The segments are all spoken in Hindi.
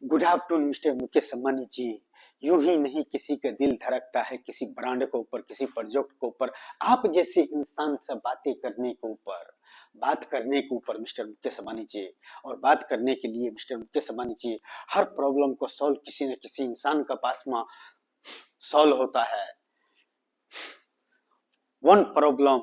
Good afternoon mister Mukesh Ambani ji. यूं ही नहीं किसी का दिल धड़कता है किसी ब्रांड के ऊपर, किसी प्रोजेक्ट के ऊपर, आप जैसे इंसान से बात करने के ऊपर मिस्टर मुकेश अंबानी जी। और बात करने के लिए मिस्टर मुकेश अंबानी जी, हर प्रॉब्लम को सॉल्व किसी न किसी इंसान का पास में सॉल्व होता है। वन प्रॉब्लम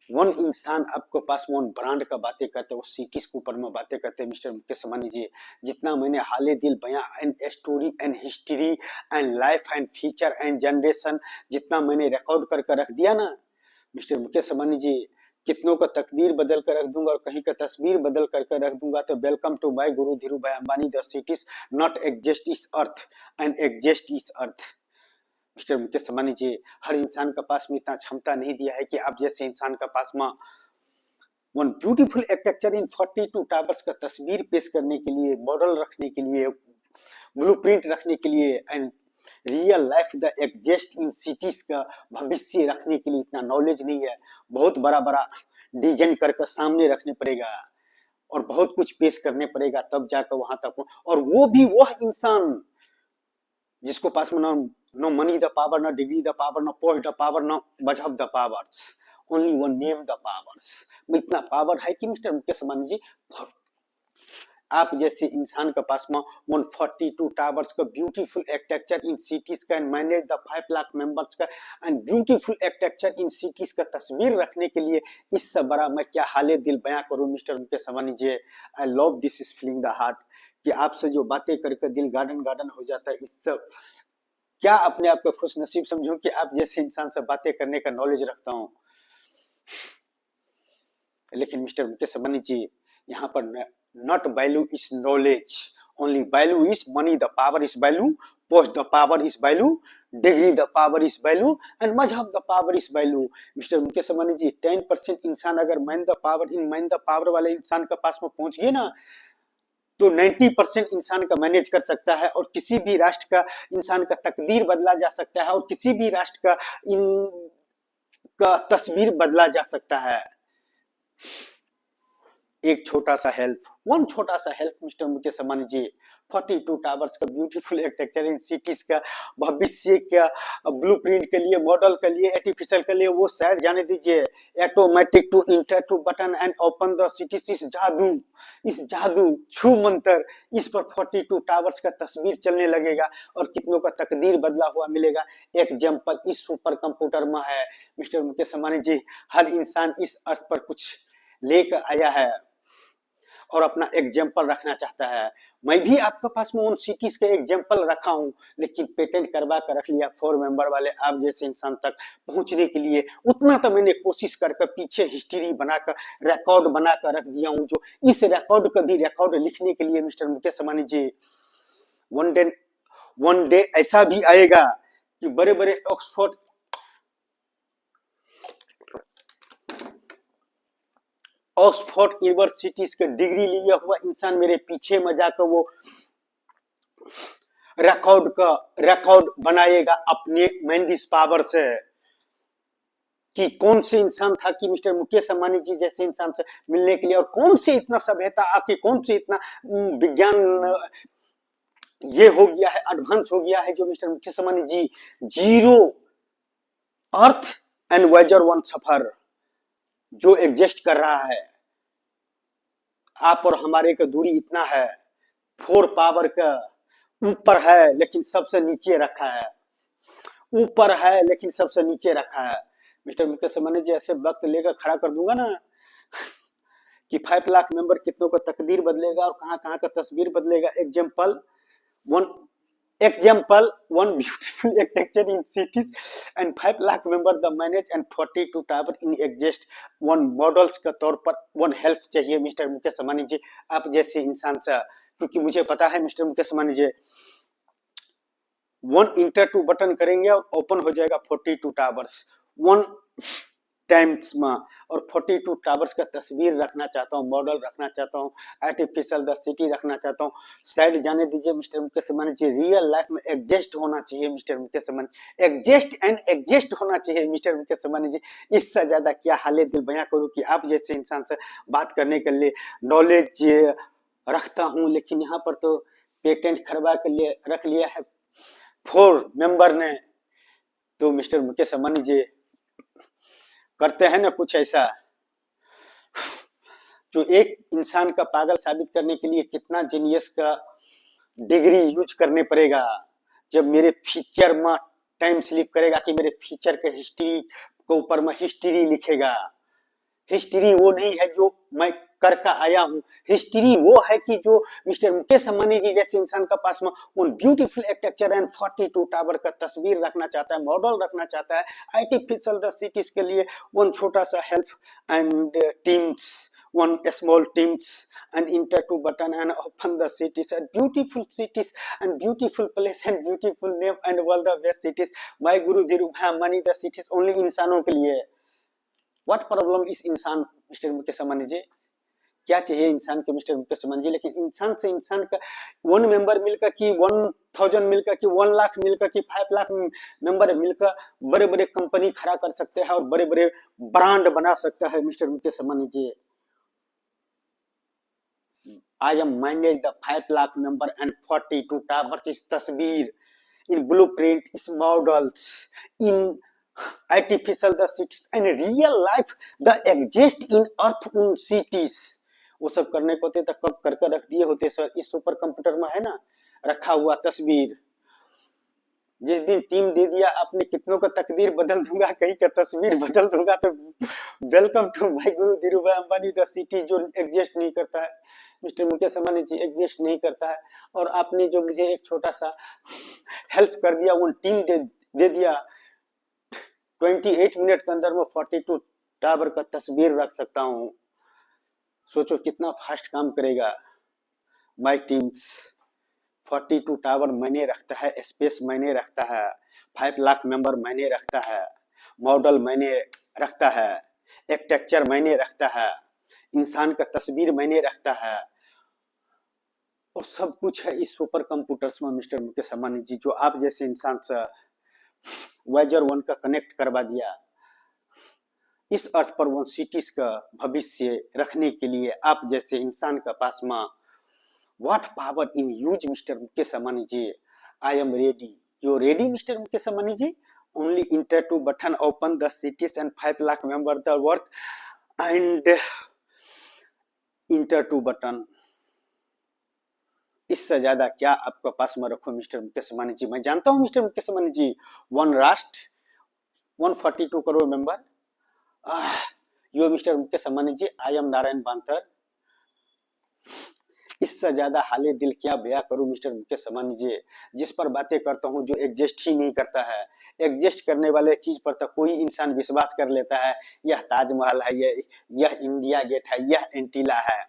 वन इंसान आपके पास वन ब्रांड का बातें करते हैं, वो सिटीज के ऊपर में बातें करते हैं मिस्टर मुकेश अंबानी जी। जितना मैंने हाले दिल बयां and story and history and life and future and generation जितना मैंने रिकॉर्ड करके रख दिया ना मिस्टर मुकेश अंबानी जी, कितनों का तकदीर बदल कर रख दूंगा और कहीं का तस्वीर बदल करके रख दूंगा। तो वेलकम टू माय गुरु धीरू भाई Ambani, the cities not exist इस अर्थ एंड एग्जिस्ट इस अर्थ। मिस्टर मुकेश अंबानी जी, हर इंसान का पास में इतना क्षमता नहीं दिया है कि आप जैसे इंसान का पास में वन ब्यूटीफुल स्ट्रक्चर इन 42 टावर्स का तस्वीर पेश करने के लिए, मॉडल रखने के लिए, ब्लूप्रिंट रखने के लिए and real life the exist in cities का भविष्य रखने के लिए इतना नॉलेज नहीं है। बहुत बड़ा बड़ा डिजाइन करके सामने रखने पड़ेगा और बहुत कुछ पेश करने पड़ेगा, तब जाकर वहां तक। और वो भी वह इंसान जिसको पास में no money the power, no degree the power, no post the power, no मजहब the powers, only one name the powers। इतना पावर है कि मिस्टर मुकेश अंबानी जी, आप जैसे इंसान के पास में 142 टावर्स का ब्यूटीफुल स्ट्रक्चर इन सिटीज का and manage the 5 lakh members का and beautiful structure in cities का तस्वीर रखने के लिए, इससे बड़ा मैं क्या हाले दिल बयां करूं mister Mukesh Ambani ji. I love this is feeling the heart, कि आपसे जो बातें करके दिल गार्डन गार्डन हो जाता है। इससे क्या अपने आप को खुश नसीब समझूं कि आप जैसे इंसान से बातें करने का नॉलेज रखता हूं। लेकिन मिस्टर मुकेश अंबानी जी, यहाँ पर not value is knowledge, only value is money, the power is value, post the power is value, degree the power is value and मजहब the power is value. Mister Mukesh Ambani ji, 10% इंसान अगर मैन द पावर वाले इंसान के पास में पहुंच गए ना, तो 90% इंसान का मैनेज कर सकता है और किसी भी राष्ट्र का इंसान का तकदीर बदला जा सकता है और किसी भी राष्ट्र का का तस्वीर बदला जा सकता है। एक छोटा सा हेल्प मिस्टर मुकेश अंबानी जी, 42 टावर्स का ब्यूटीफुल स्ट्रक्चर इन सिटीज का भविष्य का ब्लूप्रिंट के लिए, मॉडल के लिए, आर्टिफिशियल के लिए, वो साइड जाने दीजिए। Automatic to enter to button and open the cities, इस जादू छू मंत्र, इस पर 42 टावर्स का तस्वीर चलने लगेगा और कितनों का तकदीर बदला हुआ मिलेगा। एग्जाम्पल इस सुपर कंप्यूटर में है मिस्टर मुकेश अंबानी जी। हर इंसान इस अर्थ पर कुछ लेकर आया है और अपना एग्जाम्पल रखना चाहता है। मैं भी आपके पास में उन सिटीज के एग्जाम्पल रखा हूं, लेकिन पेटेंट करवा कर रख लिया 4 मेंबर वाले आप जैसे इंसान तक पहुंचने के लिए। उतना तो मैंने कोशिश करके पीछे हिस्ट्री बनाकर, रिकॉर्ड बनाकर रख दिया हूं, जो इस रिकॉर्ड का भी रिकॉर्ड लिखने के लिए mister Mukesh Ambani ji, one day ऐसा भी आएगा कि बड़े बड़े ऑक्सफोर्ड यूनिवर्सिटीज का डिग्री लिया हुआ इंसान मेरे पीछे में जाकर वो रिकॉर्ड बनाएगा अपने मैंडिस पावर से, कि कौन से इंसान था कि मिस्टर मुकेश अंबानी जी जैसे इंसान से मिलने के लिए, और कौन से इतना सभ्यता आके, कौन से इतना विज्ञान ये हो गया है, एडवांस हो गया है, जो mister Mukesh Ambani ji zero earth and वेजर वन सफर जो एग्जिस्ट कर रहा है। आप और हमारे का दूरी इतना है, 4 पावर का ऊपर है लेकिन सबसे नीचे रखा है, ऊपर है लेकिन सबसे नीचे रखा है। मिस्टर मुकेश अंबानी जी, ऐसे वक्त लेकर खड़ा कर दूंगा ना कि 5 लाख मेंबर कितनों का तकदीर बदलेगा और कहां कहां का तस्वीर बदलेगा। one beautiful architecture in cities and 5 lakh member the manage and 42 tower in exist one models का तौर पर one हेल्प चाहिए मिस्टर मुकेश अंबानी जी, आप जैसे इंसान से। क्योंकि मुझे पता है mister Mukesh Ambani ji, one enter to button करेंगे और ओपन हो जाएगा 42 टावर्स। वन टाइम्स में और 42 टावर्स का तस्वीर रखना चाहता हूँ, मॉडल रखना चाहता हूँ, आर्टिफिशियल द सिटी रखना चाहता हूँ। साइड जाने दीजिए मिस्टर मुकेश अंबानी जी, रियल लाइफ में एग्जिस्ट होना चाहिए mister Mukesh Ambani, exist and exist होना चाहिए मिस्टर मुकेश अंबानी जी। इससे ज्यादा क्या हाले दिल बयां करूं कि आप जैसे इंसान से बात करने के लिए नॉलेज रखता हूं, लेकिन यहाँ पर तो पेटेंट करवा के लिए रख लिया है 4 मेंबर ने। तो मिस्टर मुकेश अंबानी जी करते हैं ना कुछ ऐसा जो एक इंसान का पागल साबित करने के लिए कितना जीनियस का डिग्री यूज करने पड़ेगा। जब मेरे फीचर में टाइम स्लिप करेगा कि मेरे फीचर के हिस्ट्री के ऊपर में हिस्ट्री लिखेगा। हिस्ट्री वो नहीं है जो मैं करके आया हूँ, हिस्ट्री वो है कि जो मिस्टर मुकेश अंबानी जी जैसे इंसान का पास में उन ब्यूटीफुल आर्किटेक्चर एंड 42 टावर का तस्वीर रखना चाहता है, मॉडल रखना चाहता है, आर्टिफिशियल द सिटीज के लिए वन छोटा सा help and teams, one small teams and enter to button and open the cities and beautiful cities and beautiful place and beautiful name and all the best cities by Guru Dhirubhai Ambani the cities only इंसानों के लिए। What problem is इंसान मिस्टर मुकेश अंबानी जी, क्या चाहिए इंसान के मिस्टर मुकेश अंबानी जी? लेकिन इंसान से इंसान का 1 मेंबर मिलकर कि 1000 मिलकर कि 1 लाख मिलकर कि 5 लाख मेंबर मिलकर बड़े बड़े कंपनी खड़ा कर सकते हैं और बड़े बड़े ब्रांड बना सकता है mister Mukesh Ambani ji. I am manage the 5 lakh member and 42 towers is tasveer in blueprint is models in artificial the cities and real life the exist in earth on cities। वो सब करने को होते तो कब करके रख दिए होते सर। इस सुपर कंप्यूटर में है ना रखा हुआ तस्वीर। जिस दिन टीम दे दिया आपने कितनों का तकदीर बदल दूंगा, कहीं का तस्वीर बदल दूंगा। तो welcome to my Guru Dhirubhai Ambani the city जो एग्जिस्ट नहीं करता है मिस्टर मुकेश अंबानी जी, एग्जिस्ट नहीं करता है। और आपने जो मुझे एक छोटा सा हेल्प कर दिया, वो टीम दे दिया 28 मिनट के अंदर में 42 टावर का तस्वीर रख सकता हूँ। सोचो कितना फास्ट काम करेगा माय टीम्स। 42 टावर मैंने रखता है, स्पेस मैंने रखता है, 5 लाख मेंबर मैंने रखता है, मॉडल मैंने रखता है, आर्किटेक्चर मैंने रखता है, इंसान का तस्वीर मैंने रखता है और सब कुछ है इस सुपर कंप्यूटर्स में मिस्टर मुकेश अंबानी जी। जो आप जैसे इंसान से वाइजर 1 का कनेक्ट करवा दिया, इस अर्थ पर वन सिटीज का भविष्य रखने के लिए आप जैसे इंसान का पास में what power in use mister Mukesh Ambani ji. I am ready, you ready mister Mukesh Ambani ji? Only enter to button open the cities and 5 lakh member the work and enter to button. इससे ज्यादा क्या आपके पास में रखो मिस्टर मुकेश अंबानी जी? मैं जानता हूं मिस्टर मुकेश अंबानी जी, 1 राष्ट्र 142 करोड़ मेंबर। यो mister Mukesh Ambani ji, I am Narayan बांतर। इससे ज्यादा हाले दिल क्या बयां करूं मिस्टर मुकेश अंबानी जी, जिस पर बातें करता हूं जो एग्जिस्ट ही नहीं करता है। एग्जिस्ट करने वाले चीज पर तो कोई इंसान विश्वास कर लेता है, यह ताजमहल है, यह इंडिया गेट है, यह एंटीला है,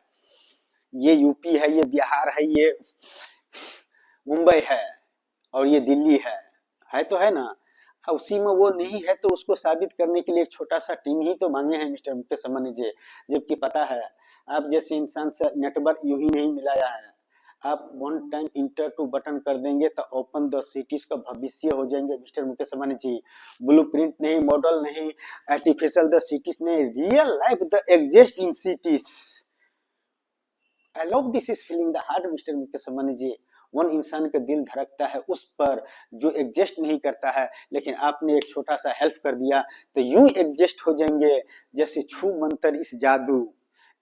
ये यूपी है, ये बिहार है, ये मुंबई है और ये दिल्ली है तो है ना। उसी में वो नहीं है तो उसको साबित करने के लिए एक छोटा सा टीम ही तो मांगे हैं मिस्टर मुकेश अंबानी जी। जबकि पता है आप जैसे इंसान से नेटवर्क यूं ही नहीं मिलाया है। आप 1 टाइम इंटर टू बटन कर देंगे तो ओपन द सिटीज का भविष्य हो जाएंगे मिस्टर मुकेश अंबानी जी। ब्लूप्रिंट नहीं, मॉडल नहीं, आर्टिफिशियल द सिटीज नहीं, real life the exist in cities. I love this is feeling the heart mister Mukesh Ambani ji. One इंसान का दिल धड़कता है उस पर जो एग्जिस्ट नहीं करता है, लेकिन आपने एक छोटा सा हेल्प कर दिया तो यूं एग्जिस्ट हो जाएंगे जैसे छू मंतर इस जादू।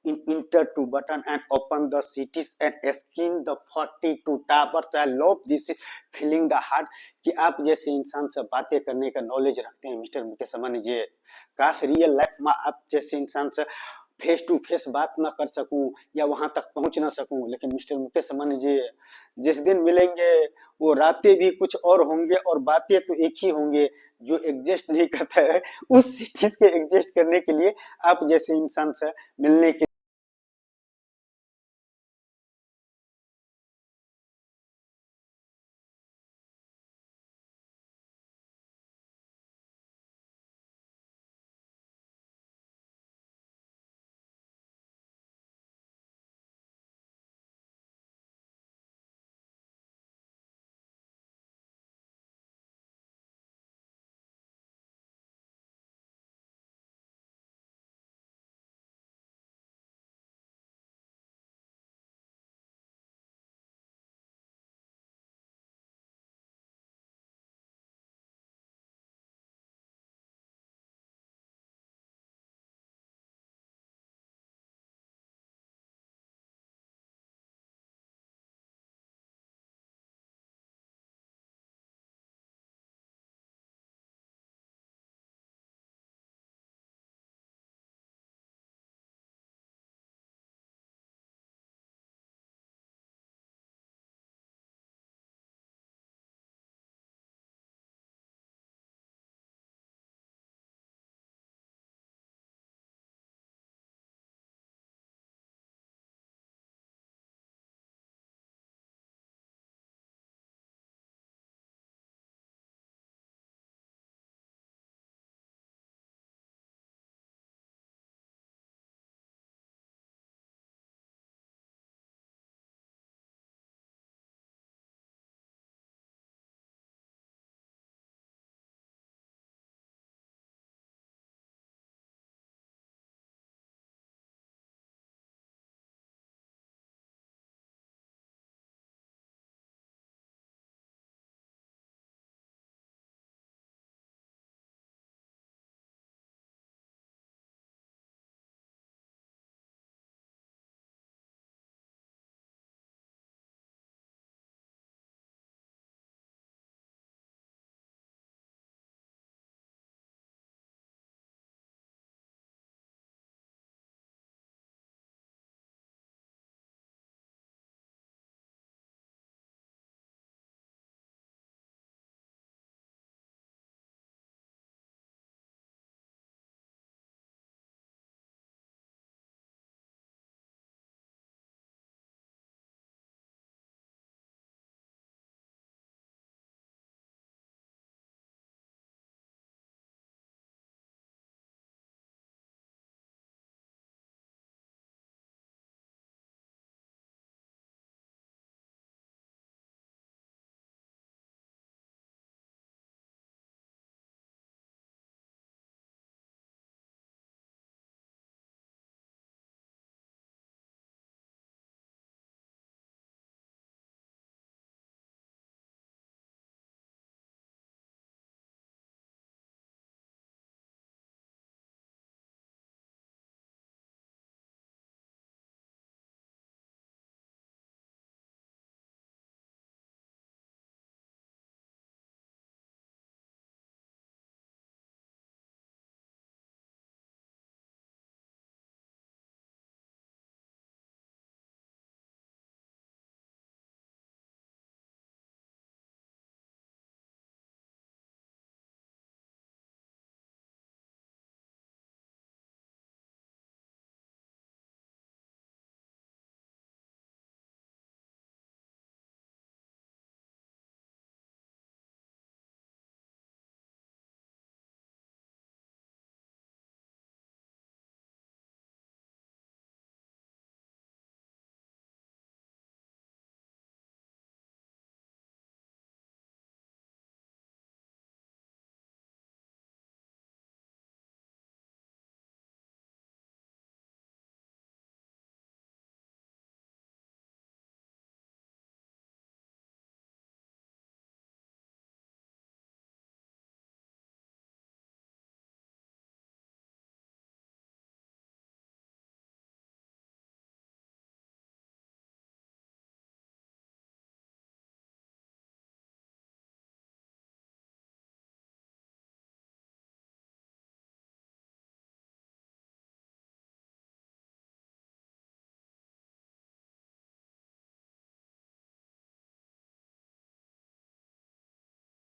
In enter to button and open the cities and skin the 42 towers. I love this is feeling the heart कि आप जैसे इंसान से बातें करने का नॉलेज रखते हैं मिस्टर मुकेश अंबानी जी। काश रियल लाइफ में आप जैसे इंसान से फेस टू फेस बात ना कर सकूं या वहां तक पहुंच ना सकूं, लेकिन मिस्टर मुकेश अंबानी जी जिस दिन मिलेंगे वो रातें भी कुछ और होंगे और बातें तो एक ही होंगे। जो एग्जिस्ट नहीं करता है उस चीज के एग्जिस्ट करने के लिए आप जैसे इंसान से मिलने के